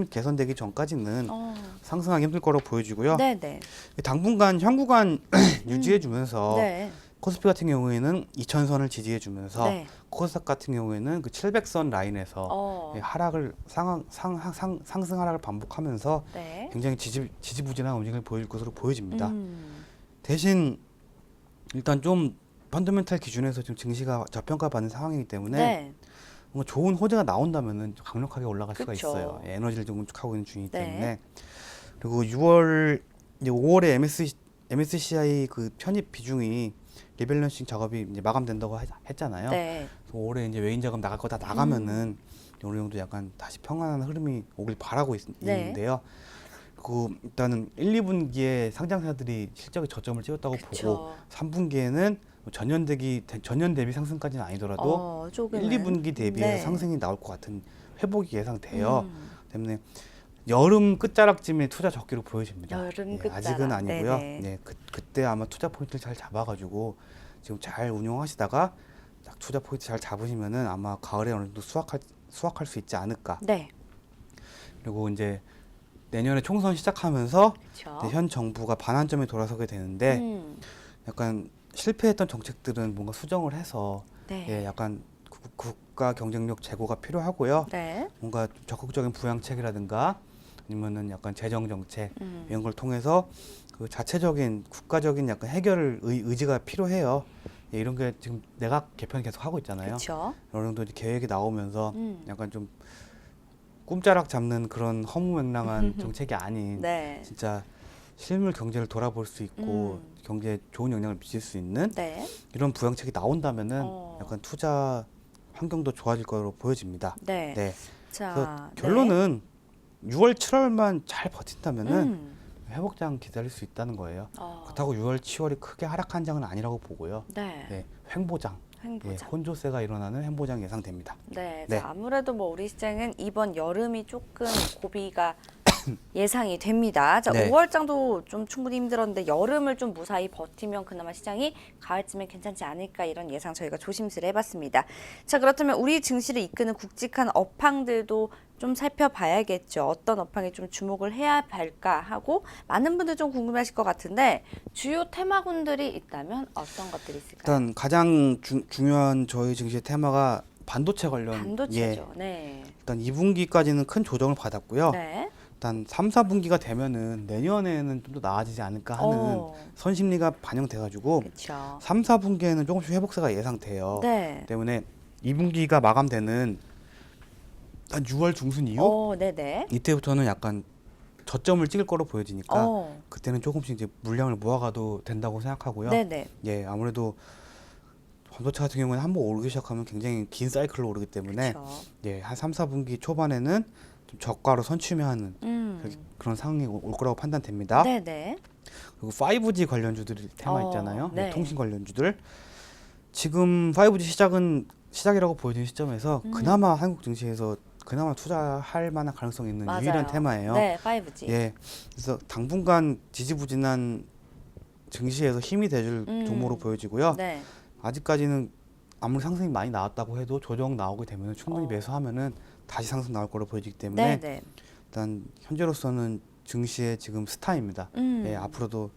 개선되기 전까지는 어. 상승하기 힘들 거라고 보여지고요. 네네. 당분간 현구간 유지해주면서 네. 코스피 같은 경우에는 2,000선을 지지해주면서 네. 코스닥 같은 경우에는 그 700선 라인에서 어. 예, 상승 하락을 반복하면서 네. 굉장히 지지부진한 움직임을 보일 것으로 보여집니다. 대신 일단 좀 펀더멘탈 기준에서 지금 증시가 저평가받는 상황이기 때문에 네. 뭔가 좋은 호재가 나온다면은 좀 강력하게 올라갈 수가 그쵸. 있어요. 예, 에너지를 좀 응축하고 있는 중이기 네. 때문에. 그리고 5월에 MSCI 그 편입 비중이 리밸런싱 작업이 이제 마감된다고 했잖아요. 네. 그래서 올해 이제 외인 자금 나갈 거 다 나가면은 어느 정도 약간 다시 평안한 흐름이 오길 바라고 네. 있는데요. 그 일단은 1, 2분기에 상장사들이 실적에 저점을 찍었다고 보고 그쵸. 3분기에는 전년 대비 상승까지는 아니더라도 조금은. 1, 2분기 대비해서 네. 상승이 나올 것 같은 회복이 예상돼요. 음. 때문에 여름 끝자락쯤에 투자 적기로 보여집니다. 여름 예, 끝자락. 아직은 아니고요. 네네. 네, 그때 아마 투자 포인트를 잘 잡아가지고 지금 잘 운용하시다가 딱 투자 포인트 잘 잡으시면은 아마 가을에 어느 정도 수확할 수 있지 않을까. 네. 그리고 이제 내년에 총선 시작하면서 그렇죠. 네, 현 정부가 반환점에 돌아서게 되는데 약간 실패했던 정책들은 뭔가 수정을 해서 네. 예, 약간 국가 경쟁력 제고가 필요하고요. 네. 뭔가 좀 적극적인 부양책이라든가 아니면은 약간 재정 정책 음. 이런 걸 통해서 그 자체적인 국가적인 약간 해결을 의지가 필요해요. 예, 이런 게 지금 내각 개편 계속 하고 있잖아요. 그렇죠. 어느 정도 이제 계획이 나오면서 음. 약간 좀 꿈자락 잡는 그런 허무맹랑한 정책이 아닌 네. 진짜 실물 경제를 돌아볼 수 있고 경제에 좋은 영향을 미칠 수 있는 네. 이런 부양책이 나온다면은 어. 약간 투자 환경도 좋아질 거로 보여집니다. 네. 네. 자, 그래서 결론은 6월, 7월만 잘 버틴다면은 음. 회복장 기다릴 수 있다는 거예요. 어. 그렇다고 6월, 7월이 크게 하락한 장은 아니라고 보고요. 네. 네, 횡보장, 예, 횡보장. 혼조세가 일어나는 횡보장 예상됩니다. 네. 네. 자, 아무래도 뭐 우리 시장은 이번 여름이 조금 고비가 예상이 됩니다. 자, 네. 5월장도 좀 충분히 힘들었는데 여름을 좀 무사히 버티면 그나마 시장이 가을쯤엔 괜찮지 않을까 이런 예상 저희가 조심스레 해봤습니다. 자, 그렇다면 우리 증시를 이끄는 굵직한 업황들도 좀 살펴봐야겠죠. 어떤 업황에 좀 주목을 해야 할까 하고 많은 분들 좀 궁금해하실 것 같은데 주요 테마군들이 있다면 어떤 것들이 있을까요? 일단 가장 중요한 저희 증시의 테마가 반도체 관련. 반도체죠. 예, 네. 일단 2분기까지는 큰 조정을 받았고요. 네. 일단 3, 4분기가 되면은 내년에는 좀 더 나아지지 않을까 하는 선심리가 반영돼가지고 그렇죠. 3, 4분기에는 조금씩 회복세가 예상돼요. 네. 때문에 2분기가 마감되는 한 6월 중순 이후 네네. 이때부터는 약간 저점을 찍을 거로 보여지니까 어. 그때는 조금씩 이제 물량을 모아가도 된다고 생각하고요. 네네. 예, 아무래도 반도체 같은 경우는 한번 오르기 시작하면 굉장히 긴 사이클로 오르기 때문에 그렇죠. 예, 한 3, 4분기 초반에는 좀 저가로 선취하는 음. 그런 상황이 올 거라고 판단됩니다. 네네. 그리고 5G 관련주들 테마 어, 있잖아요. 네. 통신 관련주들. 지금 5G 시작이라고 보여지는 시점에서 그나마 한국 증시에서 그나마 투자할 만한 가능성이 있는 맞아요. 유일한 테마예요. 네, 5G. 예. 그래서 당분간 지지부진한 증시에서 힘이 돼줄 종목으로 보여지고요. 네. 아직까지는 아무리 상승이 많이 나왔다고 해도 조정 나오게 되면 충분히 매수하면은 다시 상승 나올 거로 보여지기 때문에 네네. 일단 현재로서는 증시의 지금 스타입니다. 예, 앞으로도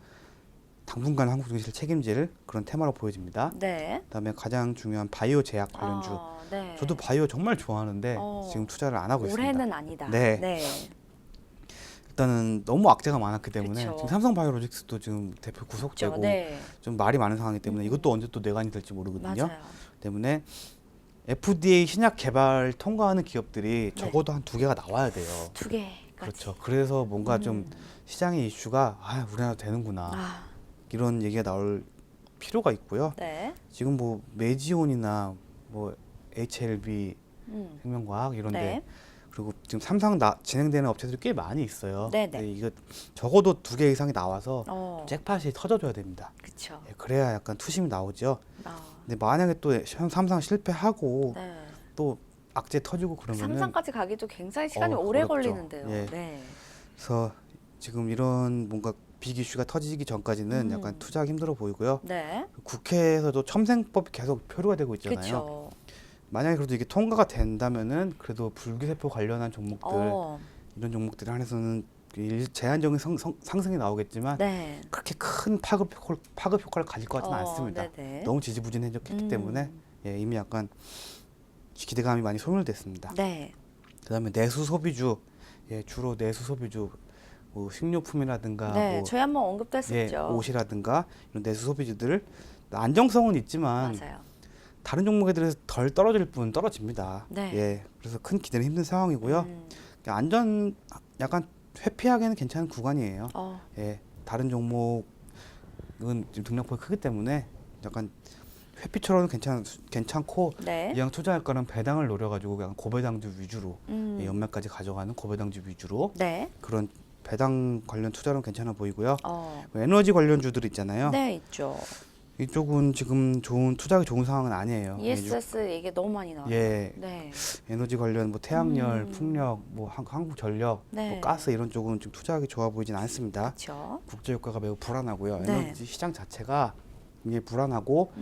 당분간 한국 증시를 책임질 그런 테마로 보여집니다. 네. 그다음에 가장 중요한 바이오 제약 관련주. 네. 저도 바이오 정말 좋아하는데 지금 투자를 안 하고 있습니다. 올해는 아니다. 네. 네. 일단은 너무 악재가 많았기 때문에 그쵸. 지금 삼성바이오로직스도 지금 대표 구속되고 그렇죠. 네. 좀 말이 많은 상황이기 때문에 이것도 언제 또 내관이 될지 모르거든요. 맞아요. 때문에 FDA 신약 개발 통과하는 기업들이 네. 적어도 한 2개가 나와야 돼요. 2개. 그렇죠. 그래서 뭔가 좀 시장의 이슈가 우리나라도 되는구나 아, 이런 얘기가 나올 필요가 있고요. 네. 지금 뭐 메지온이나 뭐 HLB 생명과학 이런데 네. 그리고 지금 삼상 진행되는 업체들이 꽤 많이 있어요. 네네. 근데 이거 적어도 2개 이상이 나와서 잭팟이 터져줘야 됩니다. 그렇죠. 예, 그래야 약간 투심이 나오죠. 아, 근데 만약에 또 삼상 실패하고 네. 또 악재 터지고 그러면은 삼상까지 가기도 굉장히 시간이 오래 어렵죠. 걸리는데요. 예. 네. 그래서 지금 이런 뭔가 빅 이슈가 터지기 전까지는 약간 투자하기 힘들어 보이고요. 네. 국회에서도 첨생법이 계속 표류가 되고 있잖아요. 그렇죠. 만약에 그래도 이게 통과가 된다면은 그래도 불규세포 관련한 종목들 이런 종목들 한해서는 제한적인 상승이 나오겠지만 네. 그렇게 큰 파급 효과를 가질 것 같지는 않습니다. 네네. 너무 지지부진했기 때문에 예, 이미 약간 기대감이 많이 소멸됐습니다. 네. 그다음에 내수 소비주, 예, 주로 내수 소비주, 뭐 식료품이라든가 네. 뭐 저희 한번 언급도 예, 했었죠. 옷이라든가 이런 내수 소비주들 안정성은 있지만 맞아요. 다른 종목에 비해서 덜 떨어질 뿐 떨어집니다. 네. 예, 그래서 큰 기대는 힘든 상황이고요. 안전 약간 회피하기에는 괜찮은 구간이에요. 예, 다른 종목은 지금 등락폭이 크기 때문에 약간 회피처럼 괜찮고 네. 이왕 투자할 거는 배당을 노려가지고 그냥 고배당주 위주로 예, 연말까지 가져가는 고배당주 위주로 네. 그런 배당 관련 투자는 괜찮아 보이고요. 어. 에너지 관련주들 있잖아요. 네, 있죠. 이쪽은 지금 투자하기 좋은 상황은 아니에요. ESS 얘기 너무 많이 나와요. 예, 네. 에너지 관련 뭐 태양열, 풍력, 뭐 한국전력, 네. 뭐 가스 이런 쪽은 좀 투자하기 좋아 보이진 않습니다. 그렇죠. 국제 효과가 매우 불안하고요. 네. 에너지 시장 자체가 굉장히 불안하고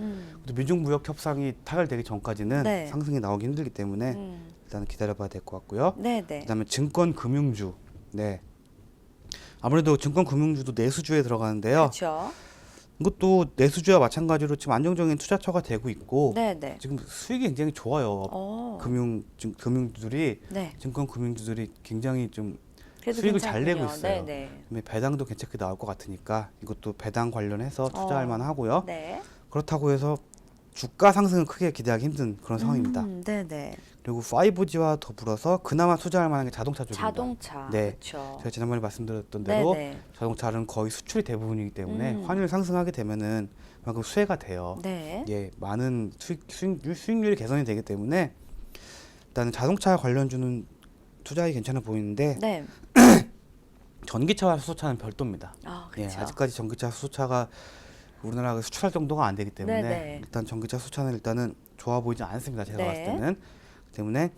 또 미중 무역 협상이 타결되기 전까지는 네. 상승이 나오기 힘들기 때문에 일단 기다려봐야 될 것 같고요. 네, 네. 그다음에 증권 금융주, 네. 아무래도 증권 금융주도 내수주에 들어가는데요. 그렇죠. 이것도 내수주와 마찬가지로 지금 안정적인 투자처가 되고 있고 네, 네. 지금 수익이 굉장히 좋아요. 금융주들이 네. 증권 금융주들이 굉장히 좀 그래도 수익을 잘 내고 괜찮군요. 있어요. 네, 그다음에 배당도 괜찮게 나올 것 같으니까 이것도 배당 관련해서 투자할 만하고요. 네. 그렇다고 해서 주가 상승은 크게 기대하기 힘든 그런 상황입니다. 네, 네. 그리고 5G와 더불어서 그나마 투자할 만한 게 자동차 쪽입니다. 자동차. 네. 그렇죠. 제가 지난번에 말씀드렸던 네, 대로 네. 자동차는 거의 수출이 대부분이기 때문에 환율 상승하게 되면은 그만큼 수혜가 돼요. 네. 예, 많은 수익률이 개선이 되기 때문에 일단은 자동차 관련주는 투자하기 괜찮아 보이는데 네. 전기차와 수소차는 별도입니다. 아, 예, 그렇죠. 아직까지 전기차 수소차가 우리나라가 수출할 정도가 안 되기 때문에 네네. 일단 전기차 수소차는 일단은 좋아 보이지 않습니다. 제가 네. 봤을 때는. 때문에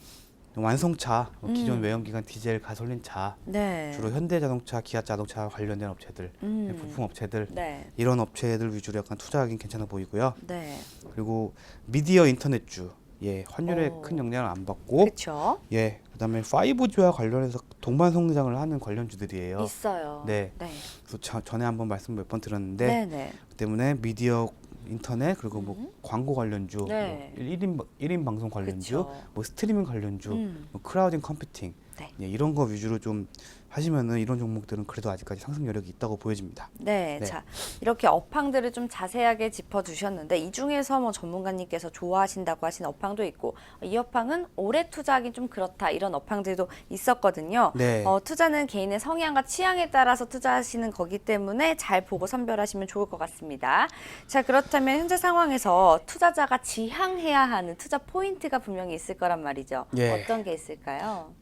완성차, 기존 외연기관 디젤 가솔린 차 네. 주로 현대자동차, 기아자동차 관련된 업체들, 부품 업체들 네. 이런 업체들 위주로 약간 투자하기는 괜찮아 보이고요. 네. 그리고 미디어 인터넷주, 예, 환율에 큰 영향을 안 받고, 그렇죠. 예, 그다음에 5G와 관련해서 동반 성장을 하는 관련주들이에요. 있어요. 네. 네. 그래서 전에 한번 말씀 몇 번 드렸는데 네, 네. 그 때문에 미디어 인터넷 그리고 뭐 광고 관련주, 네. 뭐 1인 방송 관련주, 그쵸. 뭐 스트리밍 관련주, 뭐 크라우딩 컴퓨팅 네. 예, 이런 거 위주로 좀 하시면은 이런 종목들은 그래도 아직까지 상승 여력이 있다고 보여집니다. 네, 네. 자 이렇게 업황들을 좀 자세하게 짚어주셨는데 이 중에서 뭐 전문가님께서 좋아하신다고 하신 업황도 있고 이 업황은 오래 투자하기 좀 그렇다 이런 업황들도 있었거든요. 네. 투자는 개인의 성향과 취향에 따라서 투자하시는 거기 때문에 잘 보고 선별하시면 좋을 것 같습니다. 자 그렇다면 현재 상황에서 투자자가 지향해야 하는 투자 포인트가 분명히 있을 거란 말이죠. 예. 어떤 게 있을까요?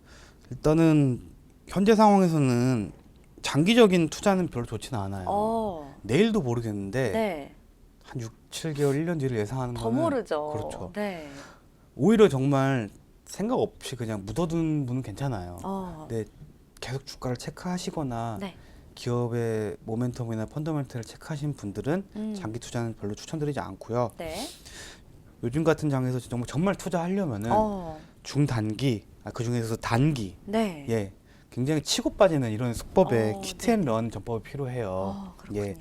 일단은 현재 상황에서는 장기적인 투자는 별로 좋지는 않아요. 내일도 모르겠는데 네, 한 6, 7개월, 1년 뒤를 예상하는 더 거는 모르죠. 그렇죠. 네. 오히려 정말 생각 없이 그냥 묻어둔 분은 괜찮아요. 근데 계속 주가를 체크하시거나 네. 기업의 모멘텀이나 펀더멘털을 체크하신 분들은 장기 투자는 별로 추천드리지 않고요. 네. 요즘 같은 장에서 정말 투자하려면은 중단기, 그 중에서 단기, 네. 예, 굉장히 치고 빠지는 이런 수법에 네. 키트앤런 전법이 필요해요. 그렇군요. 예,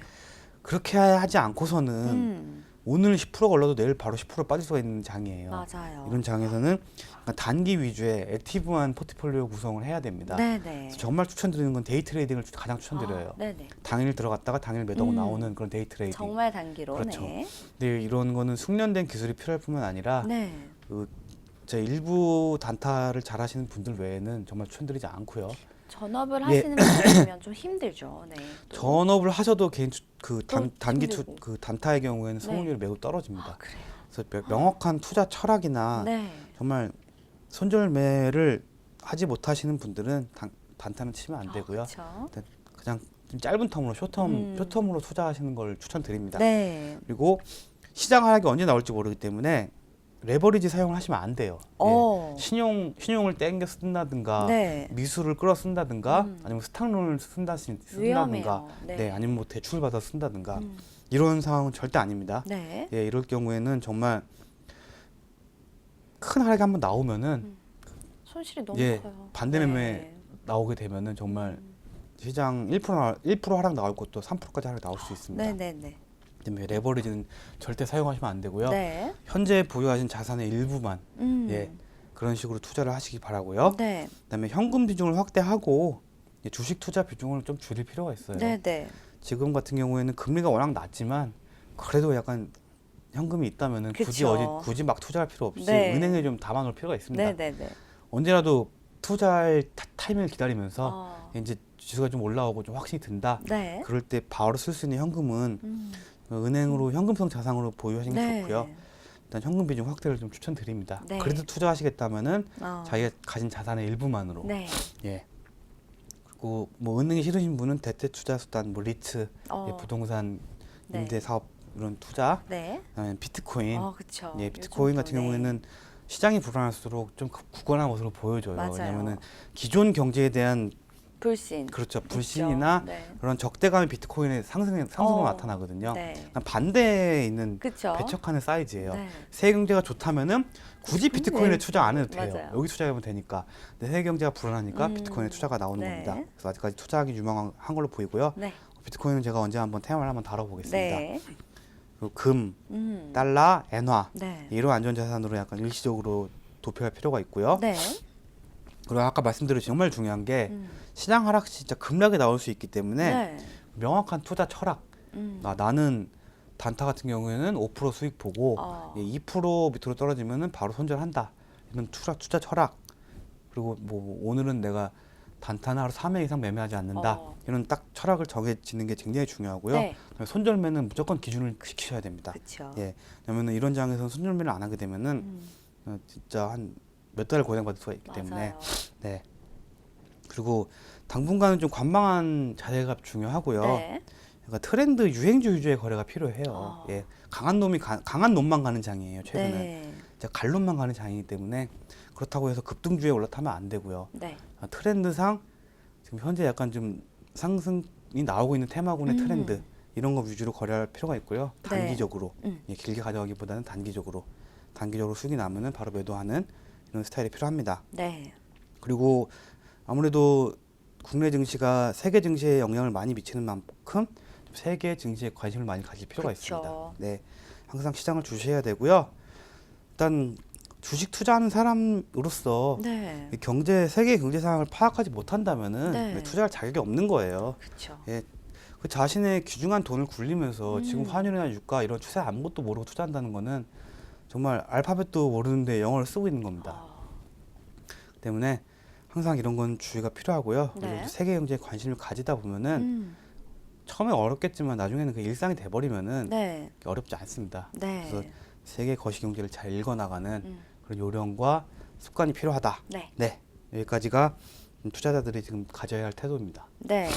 그렇게 하지 않고서는 오늘 10% 걸려도 내일 바로 10% 빠질 수가 있는 장이에요. 맞아요. 이런 장에서는 약간 단기 위주의 액티브한 포트폴리오 구성을 해야 됩니다. 네네. 그래서 정말 추천드리는 건 데이 트레이딩을 가장 추천드려요. 네네. 당일 들어갔다가 당일 매도하고 음. 나오는 그런 데이 트레이딩. 정말 단기로. 그렇죠. 네. 근데 이런 거는 숙련된 기술이 필요할 뿐만 아니라 네. 제 일부 단타를 잘 하시는 분들 외에는 정말 추천드리지 않고요. 전업을 예. 하시는 분이면 좀 힘들죠. 네. 또. 전업을 하셔도 또 단기 힘들고. 그 단타의 경우에는 네. 성공률이 매우 떨어집니다. 아, 그래요. 그래서 명확한 투자 철학이나 네. 정말 손절매를 하지 못하시는 분들은 단타는 치면 안 되고요. 그렇죠. 그냥 좀 짧은 텀으로 쇼텀으로 투자하시는 걸 추천드립니다. 네. 그리고 시장 하락이 언제 나올지 모르기 때문에 레버리지 사용을 하시면 안 돼요. 어. 예. 신용을 땡겨 쓴다든가 네. 미수를 끌어 쓴다든가 아니면 스탁론을 쓴다든가 위험해요. 네. 아니면 뭐 대출을 받아 쓴다든가 음. 이런 상황은 절대 아닙니다. 네. 예, 이럴 경우에는 정말 큰 하락이 한번 나오면은 손실이 너무 예, 커요. 반대 매매 네. 나오게 되면은 정말 시장 1% 하락 나올 것도 3%까지 하락 나올 수 있습니다. 네네네. 그다음에 레버리지는 절대 사용하시면 안 되고요. 네. 현재 보유하신 자산의 일부만 예, 그런 식으로 투자를 하시기 바라고요. 네. 그다음에 현금 비중을 확대하고 주식 투자 비중을 좀 줄일 필요가 있어요. 네네. 지금 같은 경우에는 금리가 워낙 낮지만 그래도 약간 현금이 있다면은 그쵸. 굳이 막 투자할 필요 없이 네. 은행에 좀 담아놓을 필요가 있습니다. 네네네. 언제라도 투자할 타이밍을 기다리면서 어. 이제 지수가 좀 올라오고 좀 확신이 든다. 네. 그럴 때 바로 쓸 수 있는 현금은 음. 은행으로 현금성 자산으로 보유하시는 게 네. 좋고요. 일단 현금 비중 확대를 좀 추천드립니다. 네. 그래도 투자하시겠다면은 어. 자기가 가진 자산의 일부만으로. 네. 예. 그리고 뭐 은행이 싫으신 분은 대체 투자 수단, 뭐 리츠, 어. 예, 부동산 네. 임대 사업 이런 투자, 네. 그다음에 비트코인. 그렇죠. 예, 비트코인 같은 경우에는 시장이 불안할수록 좀 굳건한 모습을 보여줘요. 맞아요. 왜냐하면은 기존 경제에 대한 불신. 그렇죠 불신이나 있죠. 네. 그런 적대감이 비트코인의 상승으로 어. 나타나거든요. 네. 반대에 있는 그렇죠. 배척하는 사이즈예요. 네. 세계 경제가 좋다면은 굳이 비트코인에 네. 투자 안 해도 돼요. 맞아요. 여기 투자하면 되니까. 근데 세계 경제가 불안하니까 비트코인에 투자가 나오는 네. 겁니다. 그래서 아직까지 투자하기 유망한 걸로 보이고요. 네. 비트코인은 제가 언제 한번 테마를 한번 다뤄보겠습니다. 네. 그리고 금, 음. 달러, 엔화 네. 이런 안전자산으로 약간 일시적으로 도표할 필요가 있고요. 네. 그리고 아까 말씀드린 정말 중요한 게 음. 시장 하락 시 진짜 급락이 나올 수 있기 때문에 네. 명확한 투자 철학. 나는 단타 같은 경우에는 5% 수익 보고 어. 2% 밑으로 떨어지면은 바로 손절한다. 이런 투자 철학. 그리고 뭐 오늘은 내가 단타는 하루 3회 이상 매매하지 않는다. 어. 이런 딱 철학을 정해지는 게 굉장히 중요하고요. 네. 그다음에 손절매는 무조건 기준을 지키셔야 됩니다. 그렇죠. 예. 왜냐면은 이런 장에서는 손절매를 안 하게 되면은 진짜 한 몇 달 고생받을 수가 있기 때문에 맞아요. 네. 그리고 당분간은 좀 관망한 자세가 중요하고요. 네. 그러니까 트렌드 유행주 위주의 거래가 필요해요. 어. 예. 강한 놈만 가는 장이에요. 최근에 네. 갈 놈만 가는 장이기 때문에 그렇다고 해서 급등주에 올라타면 안 되고요. 네. 트렌드상 지금 현재 약간 좀 상승이 나오고 있는 테마군의 트렌드 이런 거 위주로 거래할 필요가 있고요. 네. 단기적으로 예, 길게 가져가기보다는 단기적으로 수익이 나면은 바로 매도하는 이런 스타일이 필요합니다. 네. 그리고 아무래도 국내 증시가 세계 증시에 영향을 많이 미치는 만큼 세계 증시에 관심을 많이 가질 필요가 그쵸. 있습니다. 네, 항상 시장을 주시해야 되고요. 일단 주식 투자하는 사람으로서 네. 이 세계 경제 상황을 파악하지 못한다면은 네. 투자할 자격이 없는 거예요. 그렇죠. 예, 그 자신의 귀중한 돈을 굴리면서 지금 환율이나 유가 이런 추세 아무것도 모르고 투자한다는 거는 정말 알파벳도 모르는데 영어를 쓰고 있는 겁니다. 때문에 항상 이런 건 주의가 필요하고요. 네. 그리고 세계 경제에 관심을 가지다 보면은 처음에 어렵겠지만 나중에는 그 일상이 돼버리면은 네. 어렵지 않습니다. 네. 그래서 세계 거시 경제를 잘 읽어나가는 그런 요령과 습관이 필요하다. 네. 네, 여기까지가 투자자들이 지금 가져야 할 태도입니다. 네.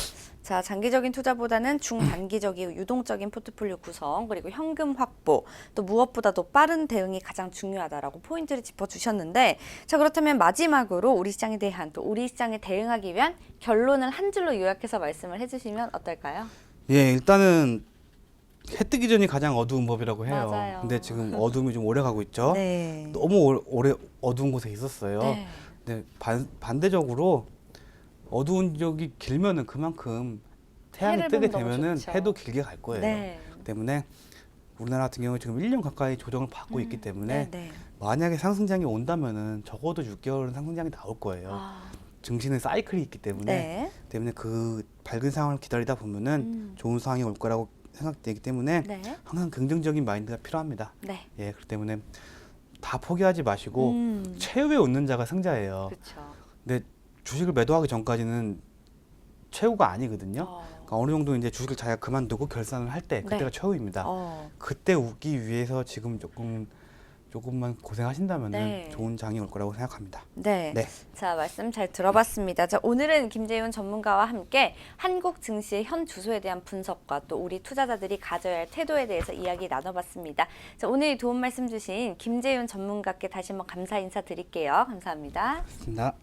자, 장기적인 투자보다는 중단기적이고 유동적인 포트폴리오 구성, 그리고 현금 확보, 또 무엇보다도 빠른 대응이 가장 중요하다라고 포인트를 짚어주셨는데, 자, 그렇다면 마지막으로 우리 시장에 대한, 또 우리 시장에 대응하기 위한 결론을 한 줄로 요약해서 말씀을 해주시면 어떨까요? 예, 일단은 해 뜨기 전이 가장 어두운 법이라고 해요. 맞아요. 근데 지금 어둠이 좀 오래 가고 있죠. 네. 너무 오래 어두운 곳에 있었어요. 네. 근데 반대적으로 어두운 적이 길면은 그만큼 태양이 해를 뜨게 보면 너무 되면은 좋죠. 해도 길게 갈 거예요. 네. 때문에 우리나라 같은 경우 지금 1년 가까이 조정을 받고 있기 때문에 네. 만약에 상승장이 온다면은 적어도 6개월은 상승장이 나올 거예요. 아, 증시는 사이클이 있기 네. 때문에 그 밝은 상황을 기다리다 보면은 좋은 상황이 올 거라고 생각되기 때문에 네. 항상 긍정적인 마인드가 필요합니다. 네. 예, 그렇기 때문에 다 포기하지 마시고 최후에 웃는 자가 승자예요. 그렇죠. 근데 주식을 매도하기 전까지는 최후가 아니거든요. 그러니까 어느 정도 이제 주식을 자기가 그만두고 결산을 할 때 그때가 네. 최후입니다. 그때 웃기 위해서 지금 조금만 고생하신다면 네. 좋은 장이 올 거라고 생각합니다. 네. 네. 자, 말씀 잘 들어봤습니다. 자, 오늘은 김재윤 전문가와 함께 한국 증시의 현 주소에 대한 분석과 또 우리 투자자들이 가져야 할 태도에 대해서 이야기 나눠봤습니다. 자, 오늘 도움 말씀 주신 김재윤 전문가께 다시 한번 감사 인사드릴게요. 감사합니다. 좋습니다.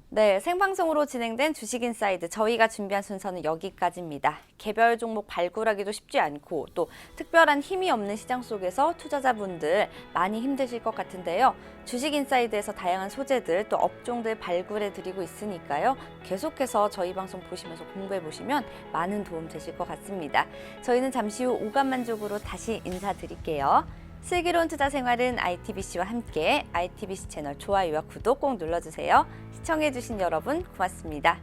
네, 생방송으로 진행된 주식인사이드 저희가 준비한 순서는 여기까지입니다. 개별 종목 발굴하기도 쉽지 않고 또 특별한 힘이 없는 시장 속에서 투자자분들 많이 힘드실 것 같은데요. 주식인사이드에서 다양한 소재들 또 업종들 발굴해 드리고 있으니까요. 계속해서 저희 방송 보시면서 공부해 보시면 많은 도움 되실 것 같습니다. 저희는 잠시 후 오감만족으로 다시 인사드릴게요. 슬기로운 투자 생활은 ITBC와 함께 ITBC 채널 좋아요와 구독 꼭 눌러주세요. 시청해주신 여러분 고맙습니다.